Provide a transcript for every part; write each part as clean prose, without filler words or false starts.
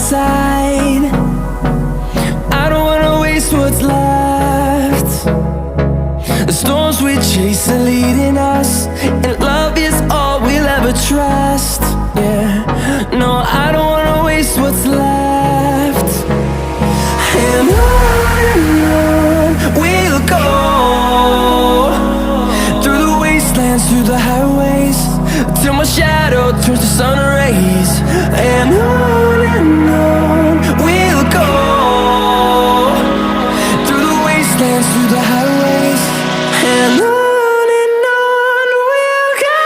side. I don't wanna waste what's left. The storms we chase are leading us, and love is all we'll ever trust. Yeah, no, I don't wanna waste what's left. And on we'll go, through the wastelands, through the highways, till my shadow turns to sun rays. And on we'll go, through the wastelands, through the highways, and on we'll go.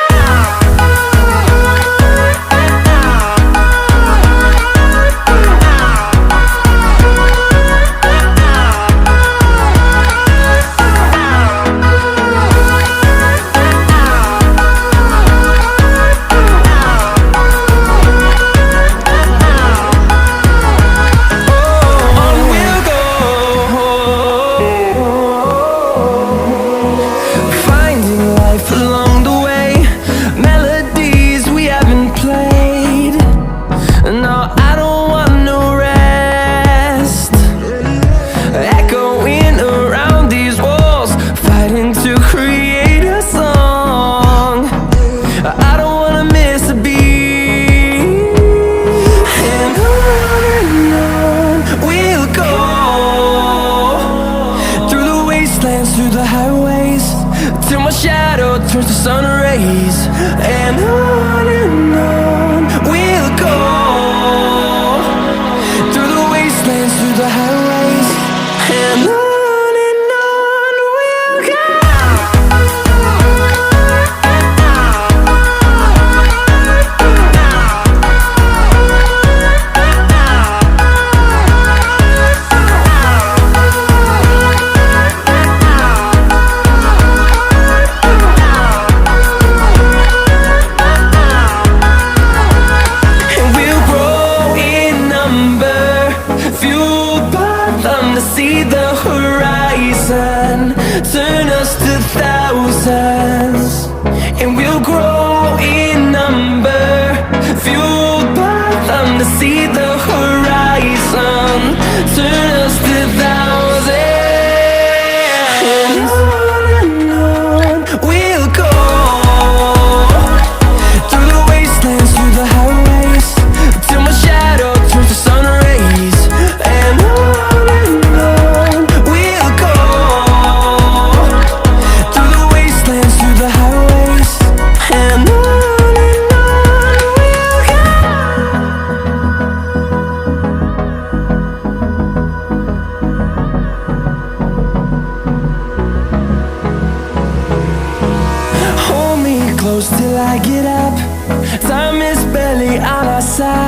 Through the highways, till my shadow turns to sun rays. And on we'll go, through the wastelands, through the highways, and on we'll go. To see the horizon, turn us to thousands, and we'll grow in number, fueled by them. To see the horizon, turn us to thousands, and on we'll go, through the wastelands, through the highways, till my shadow turns to sun rays. And close till I get up. Time is barely on our side.